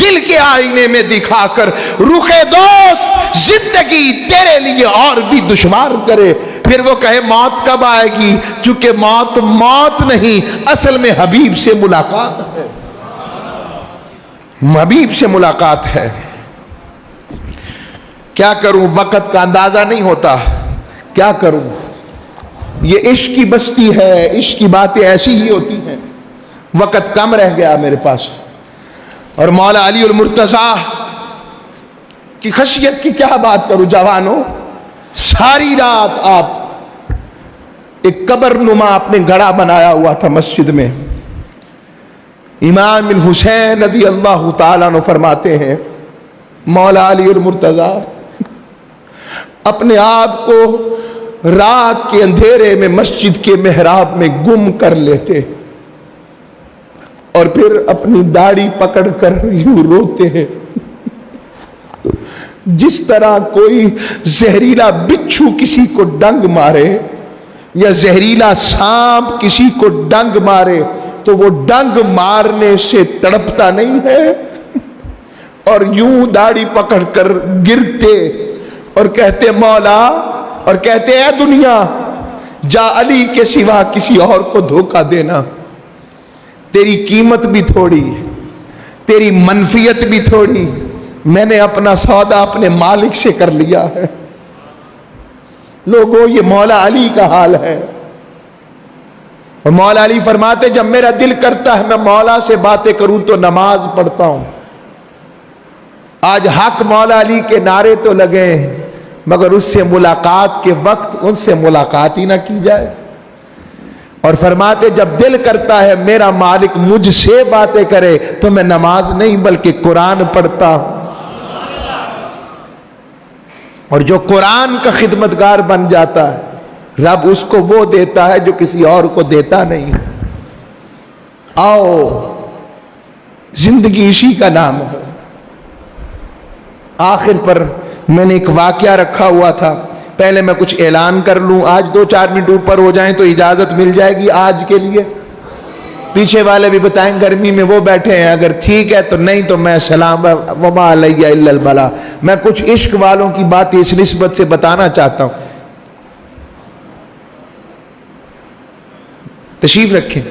دل کے آئینے میں دکھا کر رخ دوست زندگی تیرے لیے اور بھی دشوار کرے۔ پھر وہ کہے موت کب آئے گی؟ چونکہ موت موت نہیں، اصل میں حبیب سے ملاقات ہے، حبیب سے ملاقات ہے۔ کیا کروں، وقت کا اندازہ نہیں ہوتا، کیا کروں، یہ عشق کی بستی ہے، عشق کی باتیں ایسی ہی ہوتی ہیں، وقت کم رہ گیا میرے پاس۔ اور مولا علی المرتضیٰ کی خشیت کی کیا بات کروں جوانوں، ساری رات آپ ایک قبر نما اپنے گڑھا بنایا ہوا تھا مسجد میں۔ امام بن حسین رضی اللہ تعالیٰ عنہ فرماتے ہیں مولا علی المرتضیٰ اپنے آپ کو رات کے اندھیرے میں مسجد کے محراب میں گم کر لیتے اور پھر اپنی داڑھی پکڑ کر یوں روتے ہیں جس طرح کوئی زہریلا بچھو کسی کو ڈنگ مارے یا زہریلا سانپ کسی کو ڈنگ مارے تو وہ ڈنگ مارنے سے تڑپتا نہیں ہے اور یوں داڑھی پکڑ کر گرتے اور کہتے مولا، اور کہتے اے دنیا جا علی کے سوا کسی اور کو دھوکہ دینا، تیری قیمت بھی تھوڑی، تیری منفیت بھی تھوڑی، میں نے اپنا سودا اپنے مالک سے کر لیا ہے۔ لوگوں یہ مولا علی کا حال ہے۔ اور مولا علی فرماتے جب میرا دل کرتا ہے میں مولا سے باتیں کروں تو نماز پڑھتا ہوں۔ آج حق مولا علی کے نعرے تو لگے مگر اس سے ملاقات کے وقت ان سے ملاقات ہی نہ کی جائے۔ اور فرماتے جب دل کرتا ہے میرا مالک مجھ سے باتیں کرے تو میں نماز نہیں بلکہ قرآن پڑھتا ہوں۔ اور جو قرآن کا خدمتگار بن جاتا ہے رب اس کو وہ دیتا ہے جو کسی اور کو دیتا نہیں۔ آؤ زندگی اسی کا نام ہے۔ آخر پر میں نے ایک واقعہ رکھا ہوا تھا، پہلے میں کچھ اعلان کر لوں، آج 2-4 منٹ اوپر ہو جائیں تو اجازت مل جائے گی آج کے لیے۔ پیچھے والے بھی بتائیں گرمی میں وہ بیٹھے ہیں، اگر ٹھیک ہے تو نہیں تو میں سلام وما علیہ الا البلاغ۔ میں کچھ عشق والوں کی باتیں اس نسبت سے بتانا چاہتا ہوں، تشریف رکھیں۔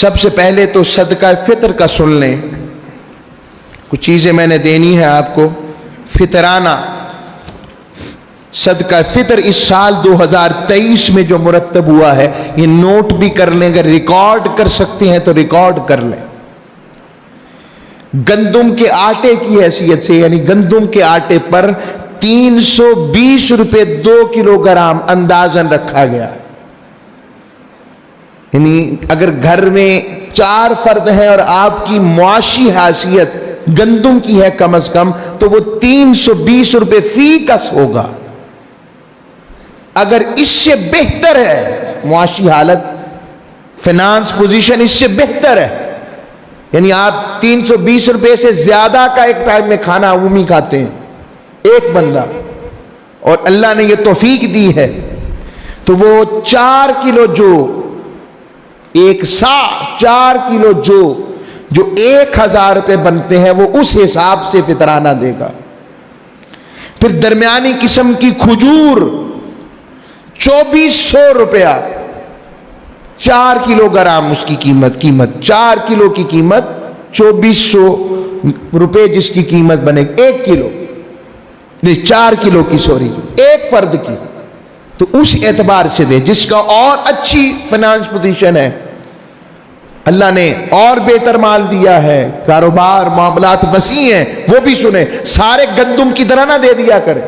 سب سے پہلے تو صدقہ فطر کا سن لیں، کچھ چیزیں میں نے دینی ہے آپ کو فطرانہ۔ صدقہ فطر اس سال 2023 میں جو مرتب ہوا ہے یہ نوٹ بھی کر لیں، اگر ریکارڈ کر سکتے ہیں تو ریکارڈ کر لیں۔ گندم کے آٹے کی حیثیت سے یعنی گندم کے آٹے پر 320 روپے 2 کلو گرام اندازاً رکھا گیا، یعنی اگر گھر میں 4 فرد ہیں اور آپ کی معاشی حیثیت گندم کی ہے کم از کم تو وہ 320 روپے فی کس ہوگا۔ اگر اس سے بہتر ہے معاشی حالت، فائنانس پوزیشن اس سے بہتر ہے، یعنی آپ 320 روپے سے زیادہ کا ایک ٹائم میں کھانا عمومی کھاتے ہیں ایک بندہ، اور اللہ نے یہ توفیق دی ہے، تو وہ 4 کلو جو ایک سا 4 کلو جو 1000 روپے بنتے ہیں وہ اس حساب سے فطرانہ دے گا۔ پھر درمیانی قسم کی کھجور 2400 روپیہ 4 کلو گرام، اس کی قیمت 4 کلو کی قیمت 2400 روپے، جس کی قیمت بنے گی 1 کلو نہیں 4 کلو کی، سوری، ایک فرد کی، تو اس اعتبار سے دے جس کا اور اچھی فائنانس پوزیشن ہے، اللہ نے اور بہتر مال دیا ہے، کاروبار معاملات وسیع ہیں، وہ بھی سنیں، سارے گندم کی طرح نہ دے دیا کرے۔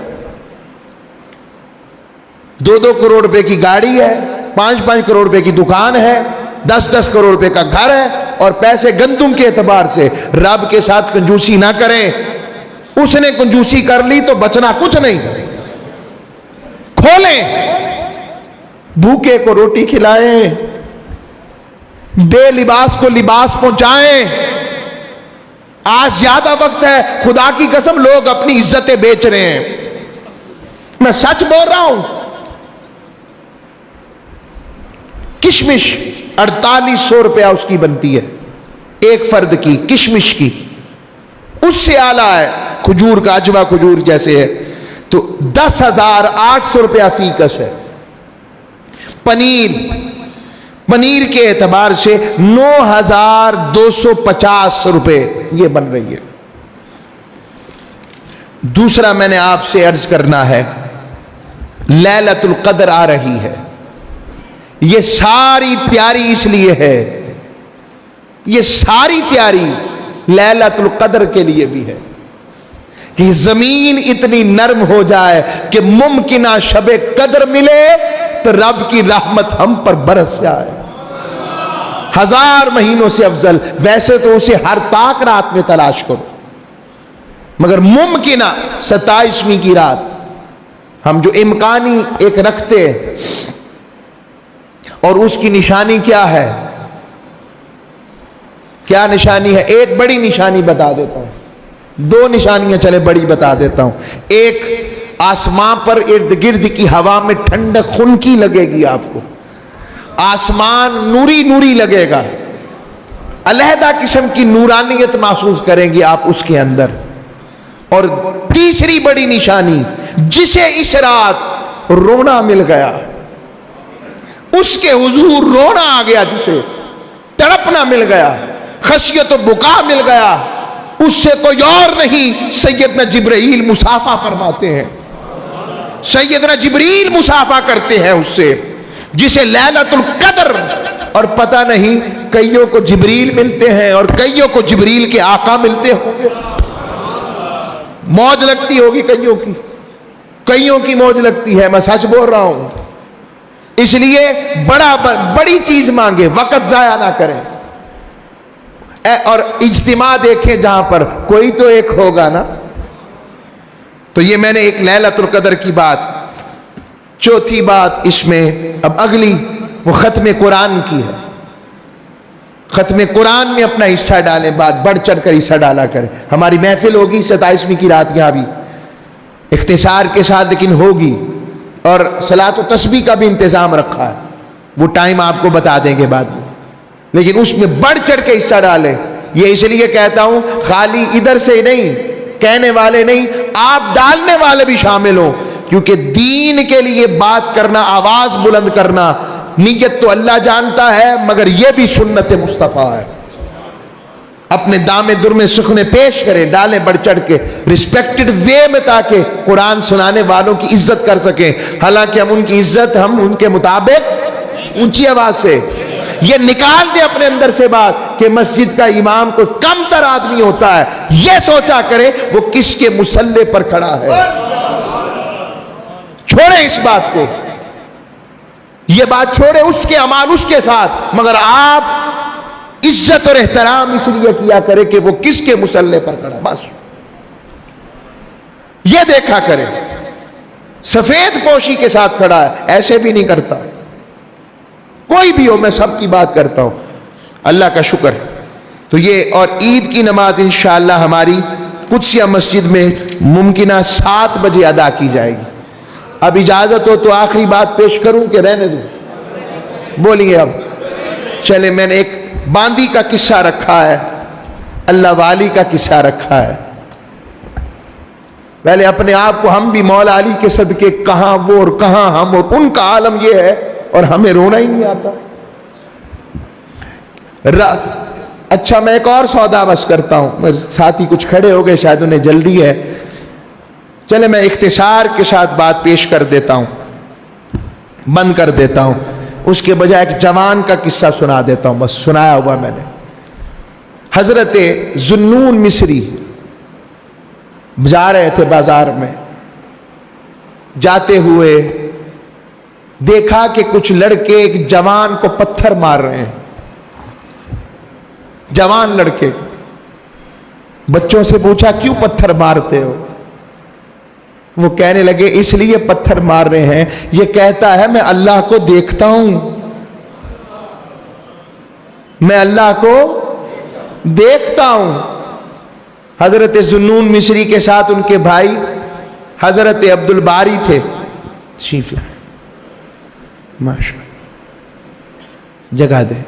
2 کروڑ روپے کی گاڑی ہے، 5 کروڑ روپے کی دکان ہے، 10 کروڑ روپے کا گھر ہے، اور پیسے گندم کے اعتبار سے رب کے ساتھ کنجوسی نہ کریں۔ اس نے کنجوسی کر لی تو بچنا کچھ نہیں، کھولیں، بھوکے کو روٹی کھلائیں، بے لباس کو لباس پہنچائیں۔ آج زیادہ وقت ہے، خدا کی قسم لوگ اپنی عزتیں بیچ رہے ہیں، میں سچ بول رہا ہوں۔ کشمش 4800 روپیہ اس کی بنتی ہے ایک فرد کی، کشمش کی، اس سے اعلیٰ ہے کھجور کا، اجوا کھجور جیسے ہے تو 10,800 روپیہ فی کس ہے۔ پنیر کے اعتبار سے 9,250 روپے یہ بن رہی ہے۔ دوسرا میں نے آپ سے عرض کرنا ہے، لیلۃ القدر آ رہی ہے، یہ ساری تیاری اس لیے ہے، یہ ساری تیاری لیلۃ القدر کے لیے بھی ہے کہ زمین اتنی نرم ہو جائے کہ ممکنہ شب قدر ملے تو رب کی رحمت ہم پر برس جائے، 1000 مہینوں سے افضل۔ ویسے تو اسے ہر طاق رات میں تلاش کرو، مگر ممکنہ 27ویں کی رات ہم جو امکانی ایک رکھتے ہیں، اور اس کی نشانی کیا ہے؟ کیا نشانی ہے؟ ایک بڑی نشانی بتا دیتا ہوں، 2 نشانیاں چلے بڑی بتا دیتا ہوں۔ ایک، آسمان پر ارد گرد کی ہوا میں ٹھنڈک خنکی لگے گی، آپ کو آسمان نوری لگے گا، علیحدہ قسم کی نورانیت محسوس کریں گی آپ اس کے اندر۔ اور تیسری بڑی نشانی، جسے اس رات رونا مل گیا، اس کے حضور رونا آ گیا، جسے تڑپنا مل گیا، خشیت و بکا مل گیا، اس سے کوئی اور نہیں، سیدنا جبرائیل مصافحہ فرماتے ہیں، سیدنا جبرائیل مصافحہ کرتے ہیں اس سے، جسے لیلۃ القدر، اور پتہ نہیں کئیوں کو جبرائیل ملتے ہیں اور کئیوں کو جبرائیل کے آقا ملتے ہوں گے، موج لگتی ہوگی کئیوں کی موج لگتی ہے، میں سچ بول رہا ہوں۔ اس لیے بڑی چیز مانگے، وقت ضائع نہ کریں، اور اجتماع دیکھیں جہاں پر کوئی تو ایک ہوگا نا۔ تو یہ میں نے ایک لیلۃ القدر کی بات۔ چوتھی بات اس میں اب اگلی وہ ختم قرآن کی ہے، ختم قرآن میں اپنا حصہ ڈالیں، بات بڑھ چڑھ کر حصہ ڈالا کریں۔ ہماری محفل ہوگی 27ویں کی رات یہاں بھی اختصار کے ساتھ، لیکن ہوگی، اور صلاۃ و تسبیح کا بھی انتظام رکھا ہے، وہ ٹائم آپ کو بتا دیں گے بعد میں، لیکن اس میں بڑھ چڑھ کے حصہ ڈالیں۔ یہ اس لیے کہتا ہوں، خالی ادھر سے نہیں، کہنے والے نہیں، آپ ڈالنے والے بھی شامل ہوں، کیونکہ دین کے لیے بات کرنا، آواز بلند کرنا، نیت تو اللہ جانتا ہے، مگر یہ بھی سنت مصطفیٰ ہے۔ اپنے دام در میں سخنے پیش کریں، ڈالیں بڑھ چڑھ کے، رسپیکٹڈ وے میں، تاکہ قرآن سنانے والوں کی عزت کر سکیں۔ حالانکہ ہم ان کی عزت ہم ان کے مطابق اونچی آواز سے، یہ نکال دیں اپنے اندر سے بات کہ مسجد کا امام کوئی کم تر آدمی ہوتا ہے، یہ سوچا کرے وہ کس کے مصلی پر کھڑا ہے۔ چھوڑیں اس بات کو، یہ بات چھوڑیں، اس کے اعمال اس کے ساتھ، مگر آپ عزت اور احترام اس لیے کیا کرے کہ وہ کس کے مصلی پر کھڑا، بس یہ دیکھا کرے۔ سفید پوشی کے ساتھ کھڑا ہے، ایسے بھی نہیں کرتا، کوئی بھی ہو، میں سب کی بات کرتا ہوں، اللہ کا شکر ہے۔ تو یہ، اور عید کی نماز انشاءاللہ ہماری قدسیہ مسجد میں ممکنہ 7 بجے ادا کی جائے گی۔ اب اجازت ہو تو آخری بات پیش کروں کہ رہنے دوں؟ بولیے اب۔ چلے، میں نے ایک باندی کا قصہ رکھا ہے، اللہ والی کا قصہ رکھا ہے۔ پہلے اپنے آپ کو، ہم بھی مولا علی کے صدقے، کہاں وہ اور کہاں ہم، اور ان کا عالم یہ ہے اور ہمیں رونا ہی نہیں آتا۔ اچھا، میں ایک اور سودا بس کرتا ہوں، ساتھی کچھ کھڑے ہو گئے، شاید انہیں جلدی ہے، چلے میں اختصار کے ساتھ بات پیش کر دیتا ہوں، بند کر دیتا ہوں، اس کے بجائے ایک جوان کا قصہ سنا دیتا ہوں، بس سنایا ہوا میں نے۔ حضرت ذوالنون مصری جا رہے تھے بازار میں، جاتے ہوئے دیکھا کہ کچھ لڑکے ایک جوان کو پتھر مار رہے ہیں، جوان لڑکے۔ بچوں سے پوچھا کیوں پتھر مارتے ہو؟ وہ کہنے لگے اس لیے پتھر مار رہے ہیں، یہ کہتا ہے میں اللہ کو دیکھتا ہوں، میں اللہ کو دیکھتا ہوں۔ حضرت ذوالنون مصری کے ساتھ ان کے بھائی حضرت عبد الباری تھے، تشریف لائے، ماشاءاللہ، جگہ دے،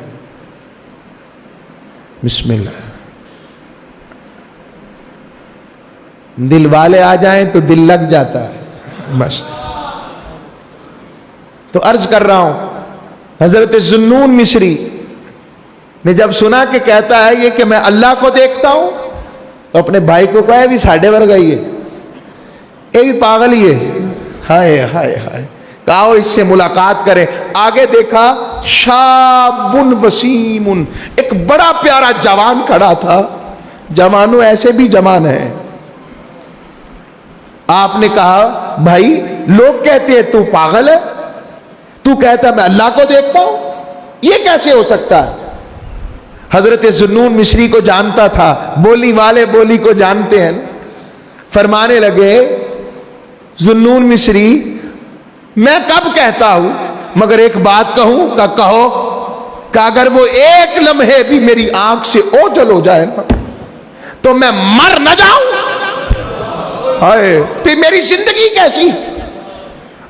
بسم اللہ۔ دل والے آ جائیں تو دل لگ جاتا ہے، بس۔ تو عرض کر رہا ہوں، حضرت ذوالنون مصری نے جب سنا کہ کہتا ہے یہ کہ میں اللہ کو دیکھتا ہوں، تو اپنے بھائی کو کہا بھی ساڑھے ورگا ہی ہے، یہ بھی پاگل ہی ہے، ہائے ہائے ہائے، کہا اس سے ملاقات کرے۔ آگے دیکھا شاب وسیم، ایک بڑا پیارا جوان کھڑا تھا، جوانوں ایسے بھی جوان ہیں۔ آپ نے کہا بھائی لوگ کہتے ہیں تو پاگل ہے، تو کہتا ہے میں اللہ کو دیکھتا ہوں، یہ کیسے ہو سکتا ہے؟ حضرت ذوالنون مصری کو جانتا تھا، بولی والے بولی کو جانتے ہیں، فرمانے لگے ذوالنون مصری میں کب کہتا ہوں، مگر ایک بات کہوں، کہو کہ اگر وہ ایک لمحے بھی میری آنکھ سے اوجھل ہو جائے نا تو میں مر نہ جاؤں۔ ہائے، پھر میری زندگی کیسی؟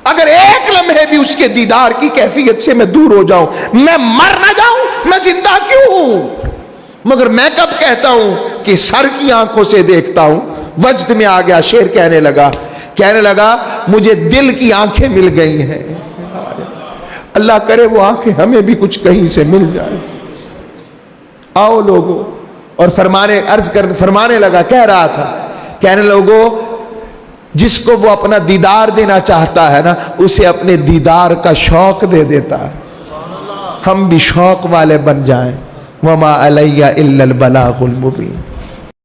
اگر ایک لمحے بھی اس کے دیدار کی کیفیت سے میں دور ہو جاؤں، میں مر نہ جاؤں، میں زندہ کیوں ہوں؟ مگر میں کب کہتا ہوں کہ سر کی آنکھوں سے دیکھتا ہوں؟ وجد میں آ گیا، شعر کہنے لگا مجھے دل کی آنکھیں مل گئی ہیں، اللہ کرے وہ آنکھیں ہمیں بھی کچھ کہیں سے مل جائے۔ آؤ لوگوں، اور فرمانے لگا، کہہ رہا تھا، کہنے لوگوں جس کو وہ اپنا دیدار دینا چاہتا ہے نا، اسے اپنے دیدار کا شوق دے دیتا ہے۔ ہم بھی شوق والے بن جائیں، وما علیہ الا البلاغ المبین۔